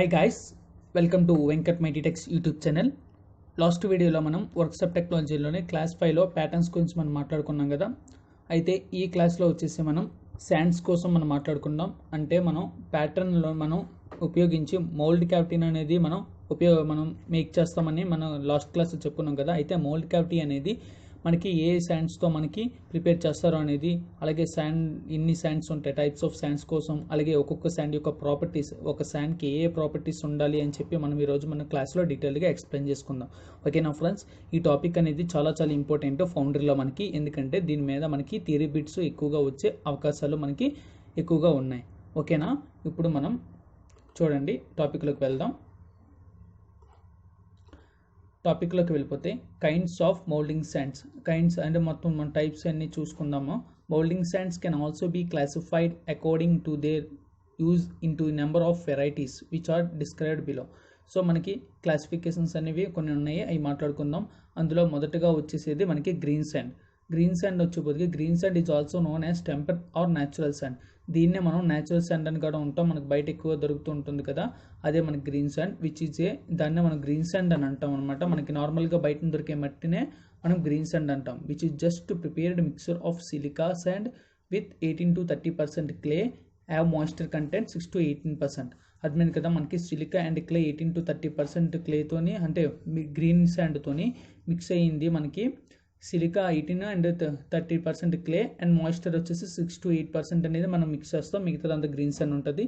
Hi guys, welcome to Venkat Mighty Techs YouTube channel. Last వీడియోలో మనం workshop టెక్నాలజీలోనే క్లాస్ 5లో ప్యాటర్న్స్ గురించి మనం మాట్లాడుకున్నాం కదా. అయితే ఈ క్లాస్లో వచ్చేసి మనం శాండ్స్ కోసం మనం మాట్లాడుకుందాం. అంటే మనం ప్యాటర్న్లో మనం ఉపయోగించి మౌల్డ్ క్యావిటీ అనేది మనం మేక్ చేస్తామని మనం లాస్ట్ క్లాస్లో చెప్పుకున్నాం కదా. అయితే మౌల్డ్ క్యావిటీ అనేది మనకి ఏ శాండ్స్తో మనకి ప్రిపేర్ చేస్తారో అనేది, అలాగే శాండ్ ఎన్ని శాండ్స్ ఉంటాయి, టైప్స్ ఆఫ్ శాండ్స్ కోసం, అలాగే ఒక్కొక్క శాండ్ యొక్క ప్రాపర్టీస్, ఒక శాండ్కి ఏ ప్రాపర్టీస్ ఉండాలి అని చెప్పి మనం ఈరోజు మన క్లాస్లో డీటెయిల్గా ఎక్స్ప్లెయిన్ చేసుకుందాం. ఓకేనా ఫ్రెండ్స్, ఈ టాపిక్ అనేది చాలా ఇంపార్టెంట్ ఫౌండరీలో మనకి, ఎందుకంటే దీని మీద మనకి థియరీ బిట్స్ ఎక్కువగా వచ్చే అవకాశాలు మనకి ఎక్కువగా ఉన్నాయి. ఓకేనా, ఇప్పుడు మనం చూడండి టాపిక్లోకి వెళ్దాం. టాపిక్లోకి వెళ్ళిపోతే kinds of moulding sands. Kinds అంటే మొత్తం మన టైప్స్ అన్ని చూసుకుందాము. Moulding sands can also be classified according to their use into number of varieties which are described below. So మనకి క్లాసిఫికేషన్స్ అనేవి కొన్ని ఉన్నాయి, అవి మాట్లాడుకుందాం. అందులో మొదటగా వచ్చేసేది మనకి గ్రీన్ శాండ్. గ్రీన్ శాండ్ వచ్చేపోతే green sand is also known as temper or natural sand. దీన్నే మనం న్యాచురల్ శాండ్ అని కూడా ఉంటాం, మనకు బయట ఎక్కువ దొరుకుతూ ఉంటుంది కదా, అదే మనకి గ్రీన్ శాండ్ విచ్ ఈజ్ దాన్నే మనం గ్రీన్ శాండ్ అని అంటాం అనమాట. మనకి నార్మల్గా బయట దొరికే మట్టినే మనం గ్రీన్ శాండ్ అంటాం. Which is just prepared mixture of silica sand with 18 to 30% clay, have moisture content 6 to 18%. అర్థమైంది కదా, మనకి సిలికా అండ్ క్లే 18 to 30% క్లేతోని, అంటే గ్రీన్ శాండ్తోని మిక్స్ అయ్యింది. మనకి silica 18 and 30% clay and moisture వచ్చేసి 6 to 8% అనేది మనం మిక్స్ చేస్తాం, మిగతాదంతా గ్రీన్ శాండ్ ఉంటుంది.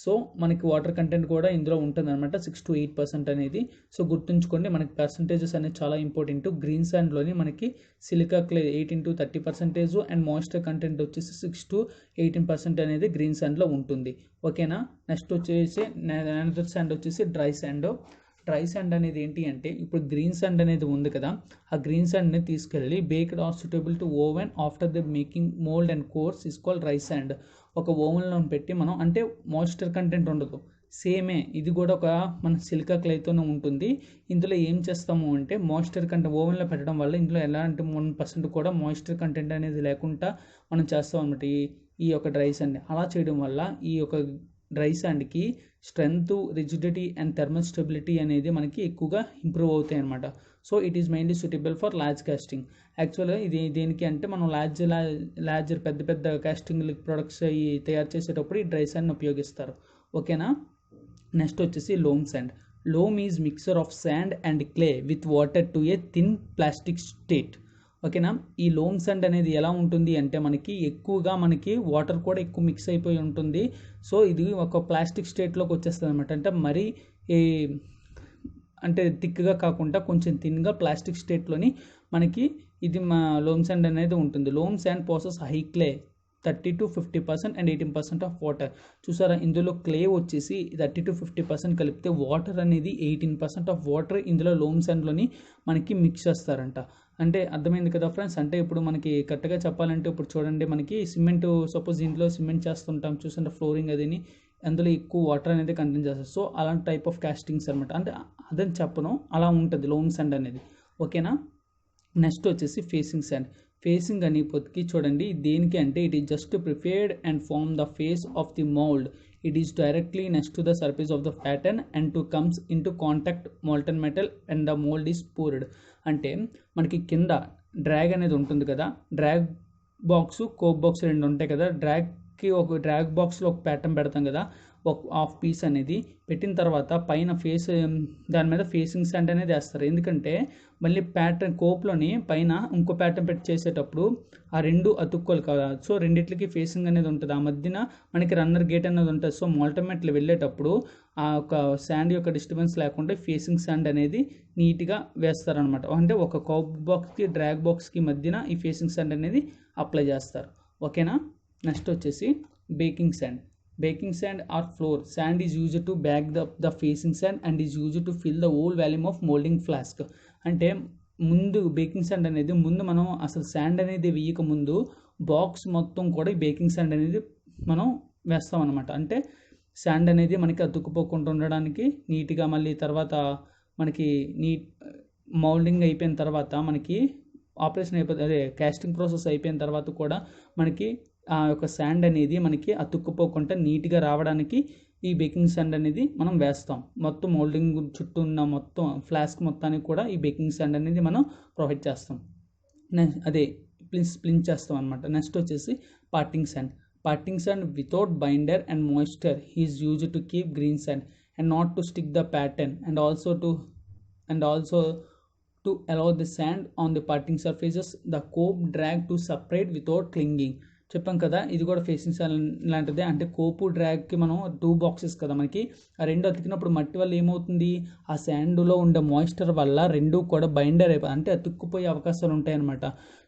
సో మనకి వాటర్ కంటెంట్ కూడా ఇందులో ఉంటుంది అనమాట, 6 to 8% అనేది. సో గుర్తుంచుకోండి, మనకి పర్సంటేజెస్ అనేది చాలా ఇంపార్టెంట్. గ్రీన్ శాండ్లోని మనకి silica clay 18 to 30% and moisture content వచ్చేసి 6 to 18% అనేది గ్రీన్ శాండ్లో ఉంటుంది. ఓకేనా, నెక్స్ట్ వచ్చేసి అనదర్ శాండ్ వచ్చేసి డ్రై శాండ్. డ్రై శాండ్ అనేది ఏంటి అంటే, ఇప్పుడు గ్రీన్ శాండ్ అనేది ఉంది కదా, ఆ గ్రీన్ శాండ్ని తీసుకెళ్ళి baked or suitable to oven after the making mould and cores is called dry sand. ఒక ఓవెన్లో పెట్టి మనం, అంటే మాయిశ్చర్ కంటెంట్ ఉండదు, సేమే ఇది కూడా ఒక మన సిలికా క్లేతోనే ఉంటుంది. ఇందులో ఏం చేస్తాము అంటే మాయిశ్చర్ కంటెంట్ ఓవెన్లో పెట్టడం వల్ల ఇందులో ఎలాంటి 1% కూడా మాయిశ్చర్ కంటెంట్ అనేది లేకుండా మనం చేస్తాం అనమాట ఈ యొక్క డ్రై శాండ్. అలా చేయడం వల్ల ఈ యొక్క డ్రై శాండ్కి strength, rigidity and thermal stability అనేది మనకి ఎక్కువగా ఇంప్రూవ్ అవుతాయి అనమాట. So it is mainly suitable for large casting. యాక్చువల్గా ఇది దేనికి అంటే, మనం లార్జ్ పెద్ద కాస్టింగ్ ప్రొడక్ట్స్ అవి తయారు చేసేటప్పుడు ఈ డ్రై శాండ్ని ఉపయోగిస్తారు. ఓకేనా, నెక్స్ట్ వచ్చేసి loom sand. Loom is mixer of sand and clay with water to a thin plastic state. ఓకేనా, ఈ లోమ్ శాండ్ అనేది ఎలా ఉంటుంది అంటే, మనకి ఎక్కువగా మనకి వాటర్ కూడా ఎక్కువ మిక్స్ అయిపోయి ఉంటుంది. సో ఇది ఒక ప్లాస్టిక్ స్టేట్లోకి వచ్చేస్తుంది అనమాట. అంటే మరీ అంటే థిక్గా కాకుండా కొంచెం థిన్గా ప్లాస్టిక్ స్టేట్లోని మనకి ఇది లోమ్ శాండ్ అనేది ఉంటుంది. Loom sand process high clay 30 to 50% and 18% of water. చూసారా, ఇందులో క్లే వచ్చేసి 30 to 50% కలిపితే వాటర్ అనేది 18% ఆఫ్ వాటర్ ఇందులో లోమ్ శాండ్లోని మనకి మిక్స్ చేస్తారంట. అంటే అర్థమైంది కదా ఫ్రెండ్స్. అంటే ఇప్పుడు మనకి కరెక్ట్గా చెప్పాలంటే, ఇప్పుడు చూడండి, మనకి సిమెంట్, సపోజ్ ఇంట్లో సిమెంట్ చేస్తుంటాం చూసంటే ఫ్లోరింగ్ అదిని, అందులో ఎక్కువ వాటర్ అనేది కంటెంట్ చేస్తారు. సో అలాంటి టైప్ ఆఫ్ కాస్టింగ్స్ అనమాట. అంటే అదని చెప్పను, అలా ఉంటుంది లోమ్ శాండ్ అనేది. ఓకేనా, నెక్స్ట్ వచ్చేసి ఫేసింగ్ శాండ్. ఫేసింగ్ అని పొత్తికి చూడండి, దేనికి అంటే it is just prepared and form the face of the mould. It is directly next to the surface of the pattern and to comes in to contact molten metal and the mould is poured. అంటే మనకి కింద drag అనేది ఉంటుంది కదా, drag box, cope box రెండు ఉంటాయి కదా. ఒక డ్రాగ్ బాక్స్లో ఒక ప్యాటర్న్ పెడతాం కదా, ఒక హాఫ్ పీస్ అనేది పెట్టిన తర్వాత పైన దాని మీద ఫేసింగ్ శాండ్ అనేది వేస్తారు. ఎందుకంటే మళ్ళీ ప్యాటర్న్ కోప్లోని పైన ఇంకో ప్యాటర్న్ పెట్టి చేసేటప్పుడు ఆ రెండు అతుక్కోలు కదా. సో రెండిట్లకి ఫేసింగ్ అనేది ఉంటుంది, ఆ మధ్యన మనకి రన్నర్ గేట్ అనేది ఉంటుంది. సో మోల్టమెట్లు వెళ్ళేటప్పుడు ఆ ఒక శాండ్ యొక్క డిస్టర్బెన్స్ లేకుండా ఫేసింగ్ శాండ్ అనేది నీట్గా వేస్తారనమాట. అంటే ఒక కోప్ బాక్స్కి డ్రాగ్ బాక్స్కి మధ్యన ఈ ఫేసింగ్ శాండ్ అనేది అప్లై చేస్తారు. ఓకేనా, నెక్స్ట్ వచ్చేసి baking sand. Baking sand or floor sand is used to bag the facing sand and is used to fill the whole volume of molding flask. అంటే ముందు బేకింగ్ శాండ్ అనేది, ముందు మనం అసలు శాండ్ అనేది వేయక ముందు బాక్స్ మొత్తం కూడా బేకింగ్ శాండ్ అనేది మనం వేస్తాం అనమాట. అంటే శాండ్ అనేది మనకి అతుక్కుపోకుండా ఉండడానికి నీట్గా, మళ్ళీ తర్వాత మనకి మౌల్డింగ్ అయిపోయిన తర్వాత మనకి ఆపరేషన్ అయిపోతుంది, అదే కాస్టింగ్ ప్రాసెస్ అయిపోయిన తర్వాత కూడా మనకి ఆ యొక్క శాండ్ అనేది మనకి అతుక్కుపోకుండా నీట్గా రావడానికి ఈ బేకింగ్ శాండ్ అనేది మనం వేస్తాం. మొత్తం మోల్డింగ్ చుట్టూ ఉన్న మొత్తం ఫ్లాస్క్ మొత్తానికి కూడా ఈ బేకింగ్ శాండ్ అనేది మనం ప్రొవైడ్ చేస్తాం. అదే స్ప్లిన్ చేస్తాం అనమాట. నెక్స్ట్ వచ్చేసి parting sand. Parting sand without binder and moisture is used to keep green sand and not to stick the pattern and also to allow the sand on the parting surfaces the cope drag to separate without clinging. చెప్పాం కదా, ఇది కూడా facing sand లాంటిదే. అంటే కోపు డ్రాగ్కి మనం 2 boxes కదా మనకి, ఆ 2 అతికినప్పుడు మట్టి వల్ల ఏమవుతుంది, ఆ శాండ్లో ఉండే మాయిశ్చర్ వల్ల 2 కూడా బైండర్ అయిపోయి అంటే అతుక్కుపోయే అవకాశాలు ఉంటాయన్నమాట.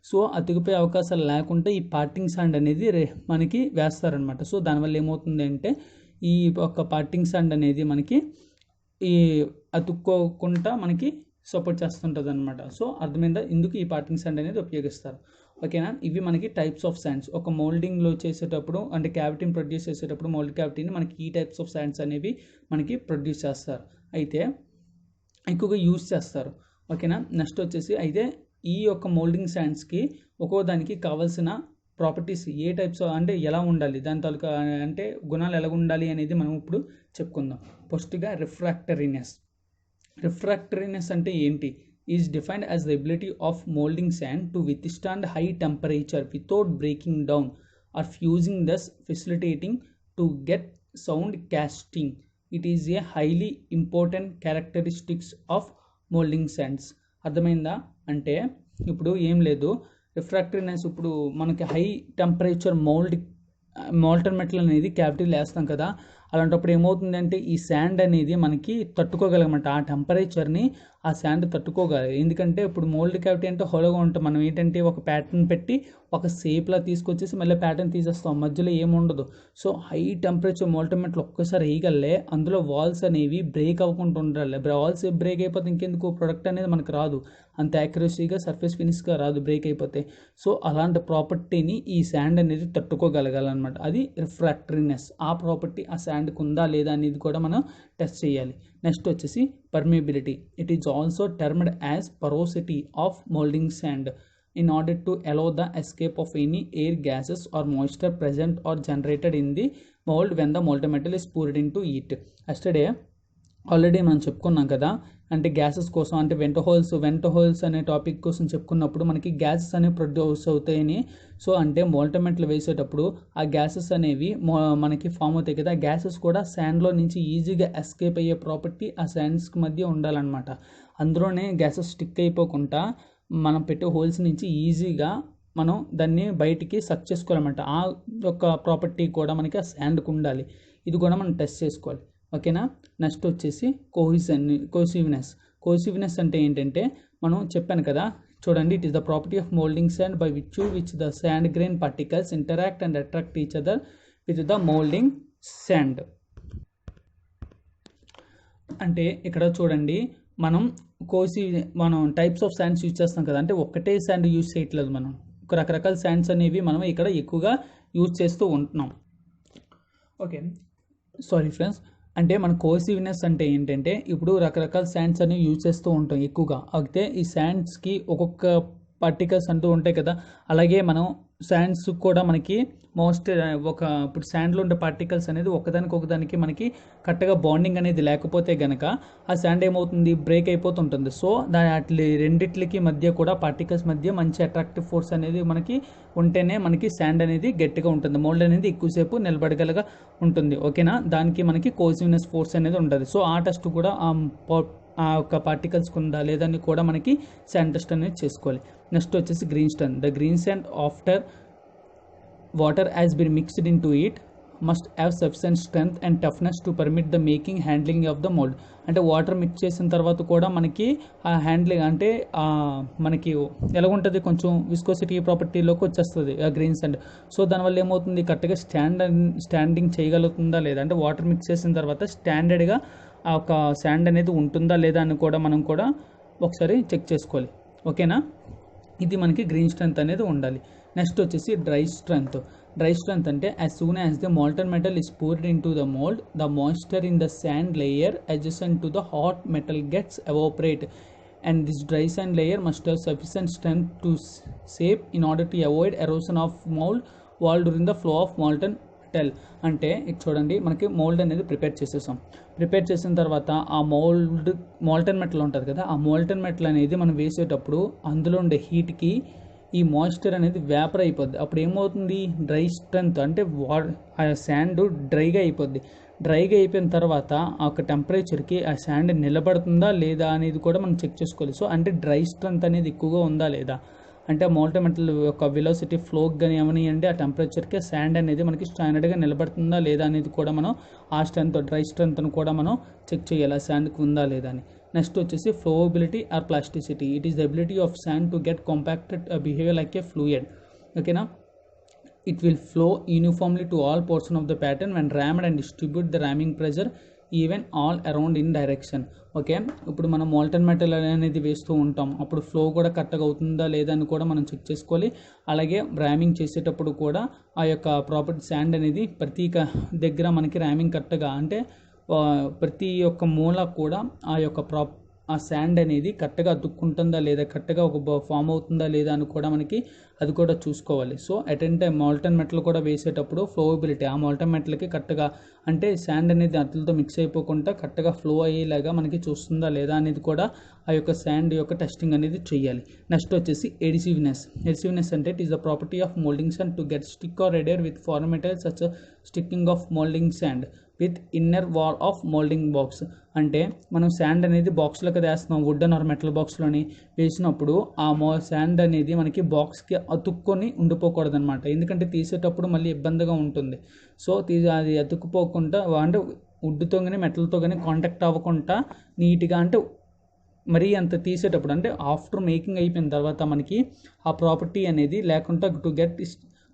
సో అతుక్కుపోయే అవకాశాలు లేకుండా ఈ పార్టింగ్ శాండ్ అనేది మనకి వేస్తారనమాట. సో దానివల్ల ఏమవుతుంది అంటే ఈ ఒక పార్టింగ్ శాండ్ అనేది మనకి ఈ అతుక్కోకుండా మనకి సపోర్ట్ చేస్తుంటుంది అనమాట. సో అర్థమైందా ఇందుకు ఈ పార్టింగ్ శాండ్ అనేది ఉపయోగిస్తారు. ఓకేనా, ఇవి మనకి టైప్స్ ఆఫ్ శాండ్స్. ఒక మోల్డింగ్లో చేసేటప్పుడు అంటే క్యావిటీని ప్రొడ్యూస్ చేసేటప్పుడు మోల్డ్ క్యావిటీని మనకి ఈ టైప్స్ ఆఫ్ శాండ్స్ అనేవి మనకి ప్రొడ్యూస్ చేస్తారు, అయితే ఎక్కువగా యూజ్ చేస్తారు. ఓకేనా, నెక్స్ట్ వచ్చేసి అయితే ఈ యొక్క మోల్డింగ్ శాండ్స్కి ఒక్కో దానికి కావాల్సిన ప్రాపర్టీస్ ఏ టైప్స్ అంటే ఎలా ఉండాలి, దాని తాలూకా అంటే గుణాలు ఎలా ఉండాలి అనేది మనం ఇప్పుడు చెప్పుకుందాం. ఫస్ట్గా రిఫ్రాక్టరీనెస్. రిఫ్రాక్టరీనెస్ అంటే ఏంటి? Is defined as the ability of moulding sand to withstand high temperature without breaking down or fusing, thus facilitating to get sound casting. It is a highly important characteristics of moulding sands. అర్థమైందా? అంటే ఇప్పుడు ఏం లేదు, రిఫ్రాక్టరీనెస్ ఇప్పుడు మనకి high temperature molten metal అనేది క్యావిటీలో వేస్తాం కదా, అలాంటప్పుడు ఏమవుతుందంటే ఈ శాండ్ అనేది మనకి తట్టుకోగలగమాట, ఆ టెంపరేచర్ని ఆ శాండ్ తట్టుకోగలదు. ఎందుకంటే ఇప్పుడు మోల్డ్ క్యావిటీ అంటే హోలోగా ఉంటాం, మనం ఏంటంటే ఒక ప్యాటర్న్ పెట్టి ఒక షేప్లా తీసుకొచ్చేసి మళ్ళీ ప్యాటర్న్ తీసేస్తాం, మధ్యలో ఏముండదు. So high temperature molten metal ఒక్కసారి వేయగలే అందులో వాల్స్ అనేవి బ్రేక్ అవ్వకుండా ఉండాలి. వాల్స్ బ్రేక్ అయిపోతే ఇంకెందుకు ప్రొడక్ట్ అనేది మనకు రాదు, అంత యాక్యురసీగా సర్ఫేస్ ఫినిష్గా రాదు బ్రేక్ అయిపోతే. సో అలాంటి ప్రాపర్టీని ఈ శాండ్ అనేది తట్టుకోగలగాలన్నమాట, అది రిఫ్రాక్టరీనెస్. ఆ ప్రాపర్టీ ఆ శాండ్కి ఉందా లేదా అనేది కూడా మనం టెస్ట్ చేయాలి. నెక్స్ట్ వచ్చేసి permeability. It is also termed as porosity of moulding sand in order to allow the escape of any air gases or moisture present or generated in the mold when the molten metal is poured into it. Yesterday already మనం చెప్పుకున్నాం కదా, అంటే gases కోసం అంటే వెంట holes అనే topic కోసం చెప్పుకున్నప్పుడు మనకి గ్యాసెస్ అనేవి ప్రొడ్యూస్ అవుతాయని. సో అంటే మోల్టన్ మెటల్ వేసేటప్పుడు ఆ గ్యాసెస్ అనేవి మనకి ఫామ్ అవుతాయి కదా, గ్యాసెస్ కూడా శాండ్లో నుంచి ఈజీగా ఎస్కేప్ అయ్యే ప్రాపర్టీ ఆ శాండ్స్కి మధ్య ఉండాలన్నమాట. అందులోనే గ్యాసెస్ స్టిక్ అయిపోకుండా మనం పెట్టే హోల్స్ నుంచి ఈజీగా మనం దాన్ని బయటికి సక్ చేసుకోవాలన్నమాట. ఆ యొక్క ప్రాపర్టీ కూడా మనకి ఆ శాండ్కి ఉండాలి, ఇది కూడా మనం టెస్ట్ చేసుకోవాలి. ఓకేనా, నెక్స్ట్ వచ్చేసి కోసివ్నెస్ అంటే ఏంటంటే మనం చెప్పాను కదా చూడండి, it is the property of moulding sand by which the sand grain particles interact and attract each other with the moulding sand. అంటే ఇక్కడ చూడండి మనం టైప్స్ ఆఫ్ శాండ్స్ యూజ్ చేస్తాం కదా, అంటే ఒక్కటే శాండ్ యూజ్ చేయట్లేదు, మనం రకరకాల శాండ్స్ అనేవి మనం ఇక్కడ ఎక్కువగా యూజ్ చేస్తూ ఉంటున్నాం. ఓకే, సారీ ఫ్రెండ్స్, అంటే మన కోసివ్నెస్ అంటే ఏంటంటే ఇప్పుడు రకరకాల శాండ్స్ అనేవి యూజ్ చేస్తూ ఉంటాం ఎక్కువగా. అయితే ఈ శాండ్స్కి ఒక్కొక్క పార్టికల్స్ అంటూ ఉంటాయి కదా, అలాగే మనం శాండ్స్ కూడా మనకి ఇప్పుడు శాండ్లో ఉండే పార్టికల్స్ అనేది ఒకదానికి మనకి కరెక్ట్గా బాండింగ్ అనేది లేకపోతే కనుక ఆ శాండ్ ఏమవుతుంది, బ్రేక్ అయిపోతుంటుంది. సో రెండిట్లకి మధ్య కూడా పార్టికల్స్ మధ్య మంచి అట్రాక్టివ్ ఫోర్స్ అనేది మనకి ఉంటేనే మనకి శాండ్ అనేది గట్టిగా ఉంటుంది, మోల్డ్ అనేది ఎక్కువసేపు నిలబడగలగా ఉంటుంది. ఓకేనా, దానికి మనకి కోసివ్నెస్ ఫోర్స్ అనేది ఉంటుంది. సో ఆ టెస్ట్ కూడా ఆ యొక్క పార్టికల్స్కి ఉందా లేదా అని కూడా మనకి శాండ్ టెస్ట్ అనేది చేసుకోవాలి. నెక్స్ట్ వచ్చేసి green stone. The green sand after water has been mixed into it must have sufficient strength and toughness to permit the making handling of the mold. అంటే వాటర్ మిక్స్ చేసిన తర్వాత కూడా మనకి ఆ handling అంటే మనకి ఎలా ఉంటుంది, కొంచెం విస్కోసిటీ ప్రాపర్టీలోకి వచ్చేస్తుంది ఆ గ్రీన్ శాండ్. సో దానివల్ల ఏమవుతుంది, కరెక్ట్గా స్టాండింగ్ చేయగలుగుతుందా లేదా, అంటే వాటర్ మిక్స్ చేసిన తర్వాత స్టాండర్డ్గా ఆ ఒక శాండ్ అనేది ఉంటుందా లేదా అని కూడా మనం కూడా ఒకసారి చెక్ చేసుకోవాలి. ఓకేనా, ఇది మనకి గ్రీన్ స్ట్రెంత్ అనేది ఉండాలి. నెక్స్ట్ వచ్చేసి డ్రై స్ట్రెంత్ అంటే as soon as the molten metal is poured into the mold, the moisture in the sand layer adjacent to the hot metal gets evaporate and this dry sand layer must have sufficient strength to shape in order to avoid erosion of mold wall during the flow of molten metal అంటే ఇది చూడండి, మనకి mould అనేది prepare చేసేసాం. Prepare చేసిన తర్వాత ఆ molten metal ఉంటుంది కదా, ఆ మోల్టన్ మెటల్ అనేది మనం వేసేటప్పుడు అందులో ఉండే హీట్కి ఈ మాయిశ్చర్ అనేది వేపర్ అయిపోద్ది. అప్పుడు ఏమవుతుంది, డ్రై స్ట్రెంత్ అంటే ఆ శాండ్ డ్రైగా అయిపోద్ది. డ్రైగా అయిపోయిన తర్వాత ఆ ఒక టెంపరేచర్కి ఆ శాండ్ నిలబడుతుందా లేదా అనేది కూడా మనం చెక్ చేసుకోవాలి. సో అంటే డ్రై స్ట్రెంత్ అనేది ఎక్కువగా ఉందా లేదా, అంటే మోల్టన్ మెటల్ యొక్క వెలాసిటీ ఫ్లోకి కానీ ఏమనియండి ఆ టెంపరేచర్కి శాండ్ అనేది మనకి స్టాండర్డ్గా నిలబడుతుందా లేదా అనేది కూడా మనం ఆ స్ట్రెంత్ డ్రై స్ట్రెంత్ను కూడా మనం చెక్ చేయాలి, ఆ శాండ్కి ఉందా లేదా అని. నెక్స్ట్ వచ్చేసి flowability or plasticity. It is the ability of sand to get compacted behaviour like a fluid. ఓకేనా, it will flow uniformly to all portion of the pattern when rammed and distribute the ramming pressure even all around in direction. Okay, ఇప్పుడు మనం molten metal అనేది వేస్తూ ఉంటాం, అప్పుడు flow కూడా కరెక్ట్గా అవుతుందా లేదా అని కూడా మనం చెక్ చేసుకోవాలి. అలాగే ర్యామింగ్ చేసేటప్పుడు కూడా ఆ యొక్క ప్రాపర్టీ శాండ్ అనేది ప్రతి దగ్గర మనకి ర్యామింగ్ కరెక్ట్గా అంటే ప్రతి ఒక్క మూల కూడా ఆ యొక్క ఆ శాండ్ అనేది కరెక్ట్గా అతుక్కుంటుందా లేదా, కరెక్ట్గా ఒక ఫామ్ అవుతుందా లేదా అని కూడా మనకి అది కూడా చూసుకోవాలి. సో అటెంట్ మోల్టన్ మెటల్ కూడా వేసేటప్పుడు ఫ్లోవబిలిటీ ఆ మోల్టన్ మెటల్కి కరెక్ట్గా అంటే శాండ్ అనేది అట్లతో మిక్స్ అయిపోకుండా కరెక్ట్గా ఫ్లో అయ్యేలాగా మనకి చూస్తుందా లేదా అనేది కూడా ఆ యొక్క శాండ్ యొక్క టెస్టింగ్ అనేది చేయాలి. నెక్స్ట్ వచ్చేసి ఎడిసివ్నెస్. ఎడిసివ్నెస్ అంటే it is the property of moulding sand to get stick or adhere with foreign material such sticking of moulding sand with inner wall of moulding box. అంటే మనం sand అనేది బాక్స్లోకి వేస్తున్నాం, wooden are metal బాక్స్లోని వేసినప్పుడు ఆ sand అనేది మనకి బాక్స్కి అతుక్కొని ఉండిపోకూడదు అనమాట, ఎందుకంటే తీసేటప్పుడు మళ్ళీ ఇబ్బందిగా ఉంటుంది. సో అది అతుక్కుపోకుండా అంటే వుడ్తో కానీ మెటల్తో కానీ కాంటాక్ట్ అవ్వకుండా నీట్గా అంటే మరీ అంత తీసేటప్పుడు అంటే ఆఫ్టర్ మేకింగ్ అయిపోయిన తర్వాత మనకి ఆ ప్రాపర్టీ అనేది లేకుండా టు గెట్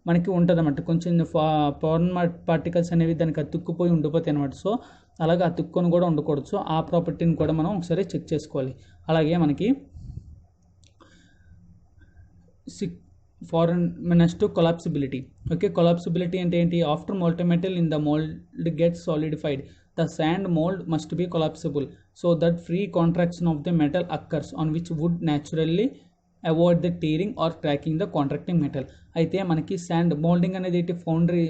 మనకి ఉంటుంది అన్నమాట, కొంచెం ఫారెన్ పార్టికల్స్ అనేవి దానికి అతుక్కుపోయి ఉండిపోతాయి అనమాట. సో అలాగే అతుక్కొని కూడా ఉండకూడదు. సో ఆ ప్రాపర్టీని కూడా మనం ఒకసారి చెక్ చేసుకోవాలి. అలాగే మనకి ఫారెన్ నెక్స్ట్ కొలాప్సిబిలిటీ. ఓకే, కొలాప్సిబిలిటీ అంటే ఏంటి, after molten metal in the mould gets solidified the sand mold must be collapsible so that free contraction of the metal occurs on which would naturally avoid the tearing or cracking the contracting metal. అయితే మనకి sand moulding అనేది ఏంటి, foundry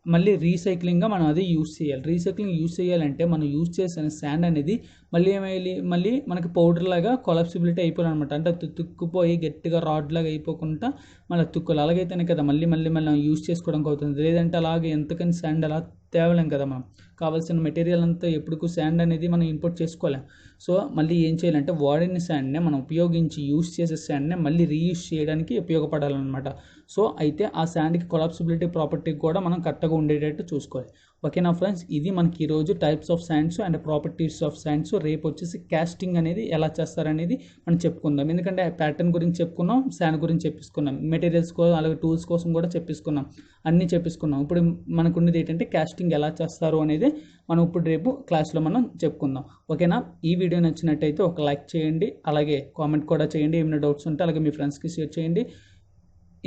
మళ్ళీ రీసైక్లింగ్గా మనం అది use చేయాలి. Recycling use చేయాలంటే మనం యూజ్ చేసిన శాండ్ అనేది మళ్ళీ ఏమయ్యాలి, మళ్ళీ మనకి పౌడర్ లాగా కొలాప్సిబిలిటీ అయిపోవాలన్నమాట, అంటే తుక్కుపోయి గట్టిగా రాడ్ లాగా అయిపోకుండా మళ్ళీ తుక్కులు అలాగైతేనే కదా మళ్ళీ మనం యూజ్ చేసుకోవడానికి అవుతుంది. లేదంటే అలాగే ఎంతకని శాండ్ అలా తేవలేం కదా, మనం కావాల్సిన మెటీరియల్ అంతా ఎప్పుడు శాండ్ అనేది మనం ఇంపోర్ట్ చేసుకోలేం. సో మళ్ళీ ఏం చేయాలంటే వాడిన శాండ్నే మనం ఉపయోగించి యూజ్ చేసే శాండ్నే మళ్ళీ రీయూజ్ చేయడానికి ఉపయోగపడాలన్నమాట. సో అయితే ఆ శాండ్కి కొలాప్సిబిలిటీ ప్రాపర్టీ కూడా మనం కరెక్ట్గా ఉండేటట్టు చూసుకోవాలి. ఓకేనా ఫ్రెండ్స్, ఇది మనకి ఈరోజు types of sands and properties of sands. రేపు వచ్చేసి కాస్టింగ్ అనేది ఎలా చేస్తారనేది మనం చెప్పుకుందాం, ఎందుకంటే ప్యాటర్న్ గురించి చెప్పుకున్నాం, శాండ్ గురించి చెప్పుకున్నాం, మెటీరియల్స్ కోసం అలాగే టూల్స్ కోసం కూడా చెప్పుకున్నాం, అన్నీ చెప్పుకున్నాం. ఇప్పుడు మనకు ఉన్నది ఏంటంటే కాస్టింగ్ ఎలా చేస్తారు అనేది మనం ఇప్పుడు రేపు క్లాస్లో మనం చెప్పుకుందాం. ఓకేనా, ఈ వీడియో నచ్చినట్టయితే ఒక లైక్ చేయండి, అలాగే కామెంట్ కూడా చేయండి, ఏమైనా డౌట్స్ ఉంటే అలాగే మీ ఫ్రెండ్స్కి షేర్ చేయండి.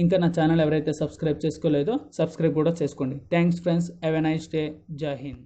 ఇంకా నా ఛానల్ ఎవరైతే సబ్స్క్రైబ్ చేసుకోలేదో సబ్స్క్రైబ్ కూడా చేసుకోండి. Thanks friends, have a nice day, జై హింద్.